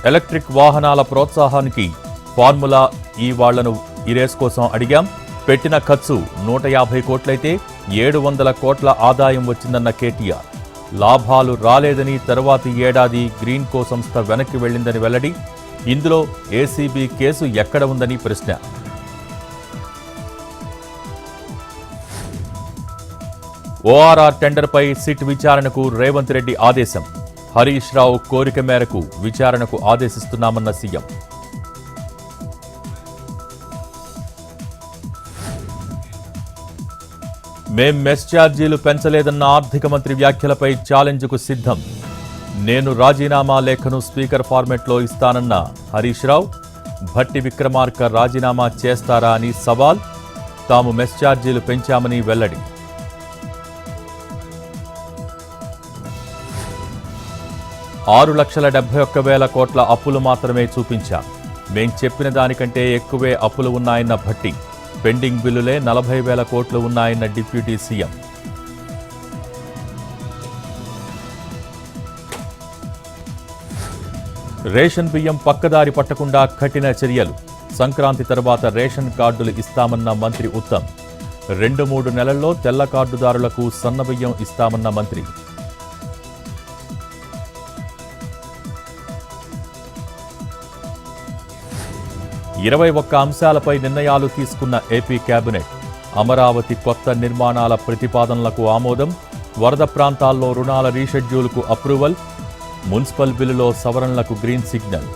Electric వాహనాల ప్రోత్సాహానికి formula వాళ్లను ఈ రేస్ కోసం అడిగాం. పెట్టిన ఖర్చు 150 కోట్లయితే 700 కోట్ల ఆదాయం వచ్చిందన్న కేటీఆర్. లాభాలు రాలేదని తరువాతి ఏడాది గ్రీన్కో సంస్థ వెనక్కి వెళ్లిందని వెల్లడి. ఇందులో ఏసీబీ కేసు ఎక్కడ ఉందని ప్రశ్న. ఓఆర్ఆర్ టెండర్పై సిట్ విచారణకు రేవంత్ రెడ్డి ఆదేశం. హరీష్ రావు కోరిక మేరకు విచారణకు ఆదేశిస్తున్నామన్న సీఎం. మేం మెస్ ఛార్జీలు పెంచలేదన్న ఆర్థిక మంత్రి వ్యాఖ్యలపై ఛాలెంజ్కు సిద్ధం. నేను రాజీనామా లేఖను స్పీకర్ ఫార్మెట్లో ఇస్తానన్న హరీష్ రావు. భట్టి విక్రమార్క రాజీనామా చేస్తారా అని సవాల్. తాము మెస్ ఛార్జీలు పెంచామని వెల్లడి. $6,71,000 కోట్ల అప్పులు మాత్రమే చూపించాం. మేం చెప్పిన దానికంటే ఎక్కువే అప్పులు ఉన్నాయన్న భట్టి. పెండింగ్ బిల్లులే 40,000 కోట్లు ఉన్నాయన్న డిప్యూటీ సీఎం. రేషన్ బియ్యం పక్కదారి పట్టకుండా కఠిన చర్యలు. సంక్రాంతి తర్వాత రేషన్ కార్డులు ఇస్తామన్న మంత్రి ఉత్తమ్. 2-3 నెలల్లో తెల్ల కార్డుదారులకు సన్నబియ్యం ఇస్తామన్న మంత్రి. 21 అంశాలపై నిర్ణయాలు తీసుకున్న ఏపీ కేబినెట్. అమరావతి కొత్త నిర్మాణాల ప్రతిపాదనలకు ఆమోదం. వరద ప్రాంతాల్లో రుణాల రీషెడ్యూల్కు అప్రూవల్. మున్సిపల్ బిల్లులో సవరణలకు గ్రీన్ సిగ్నల్.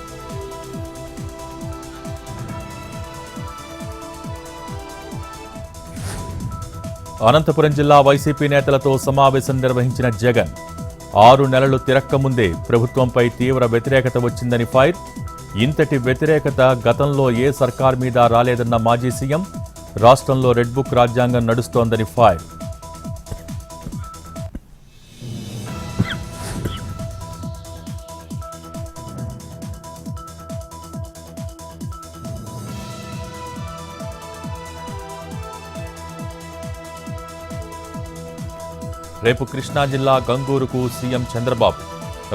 అనంతపురం జిల్లా వైసీపీ నేతలతో సమావేశం నిర్వహించిన జగన్. 6 నెలలు తిరక్కముందే ప్రభుత్వంపై తీవ్ర వ్యతిరేకత వచ్చిందని ఫైర్. ఇంతటి వ్యతిరేకత గతంలో ఏ సర్కార్ మీద రాలేదన్న మాజీ సీఎం. రాష్ట్రంలో రెడ్ బుక్ రాజ్యాంగం నడుస్తోందని ఫైర్. రేపు కృష్ణా జిల్లా గంగూరుకు సీఎం చంద్రబాబు.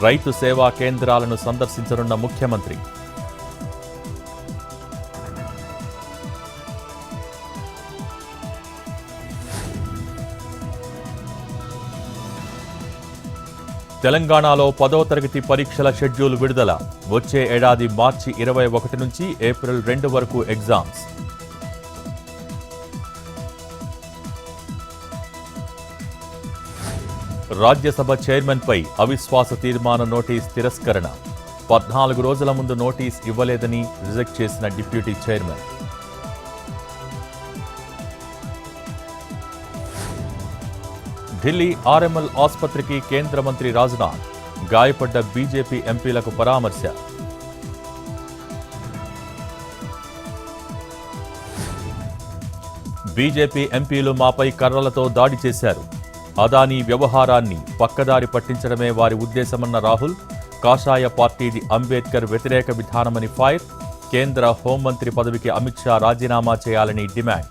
రైతు సేవా కేంద్రాలను సందర్శించనున్న ముఖ్యమంత్రి. తెలంగాణలో 10వ తరగతి పరీక్షల షెడ్యూల్ విడుదల. వచ్చే ఏడాది మార్చి 21 నుంచి ఏప్రిల్ 2 వరకు ఎగ్జామ్స్. రాజ్యసభ చైర్మన్పై అవిశ్వాస తీర్మాన నోటీస్ తిరస్కరణ. 14 రోజుల ముందు నోటీస్ ఇవ్వలేదని రిజెక్ట్ చేసిన డిప్యూటీ చైర్మన్. ఢిల్లీ ఆర్ఎంఎల్ ఆసుపత్రికి కేంద్ర మంత్రి రాజ్నాథ్. గాయపడ్డ బీజేపీ ఎంపీలకు పరామర్శ. బీజేపీ ఎంపీలు మాపై కర్రలతో దాడి చేశారు. అదానీ వ్యవహారాన్ని పక్కదారి పట్టించడమే వారి ఉద్దేశమన్న రాహుల్. కాషాయ పార్టీది అంబేద్కర్ వ్యతిరేక విధానమని ఫైర్. కేంద్ర హోంమంత్రి పదవికి అమిత్ షా రాజీనామా చేయాలని డిమాండ్.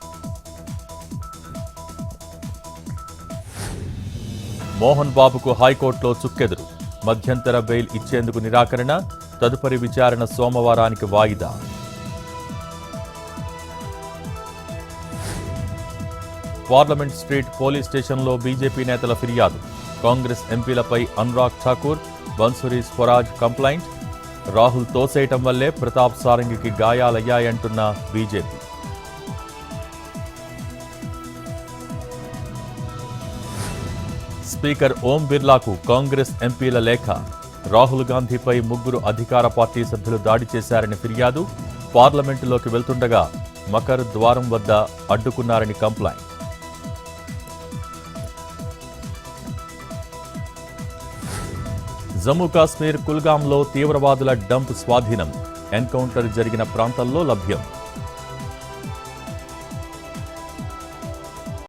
మోహన్ బాబుకు హైకోర్టులో చుక్కెదురు. మధ్యంతర బెయిల్ ఇచ్చేందుకు నిరాకరణ. తదుపరి విచారణ సోమవారానికి వాయిదా. పార్లమెంట్ స్ట్రీట్ పోలీస్ స్టేషన్లో బీజేపీ నేతల ఫిర్యాదు. కాంగ్రెస్ ఎంపీలపై అనురాగ్ ఠాకూర్, బన్సురి స్వరాజ్ కంప్లైంట్. రాహుల్ తోసేయటం వల్లే ప్రతాప్ సారంగికి గాయాలయ్యాయంటున్న బీజేపీ. స్పీకర్ ఓం బిర్లాకు కాంగ్రెస్ ఎంపీల లేఖ. రాహుల్ గాంధీపై 3 అధికార పార్టీ సభ్యులు దాడి చేశారని ఫిర్యాదు. పార్లమెంటులోకి వెళ్తుండగా మకర్ ద్వారం వద్ద అడ్డుకున్నారని కంప్లైంట్. జమ్మూ కాశ్మీర్ కుల్గాంలో తీవ్రవాదుల డంప్ స్వాధీనం. ఎన్కౌంటర్ జరిగిన ప్రాంతంలో లభ్యం.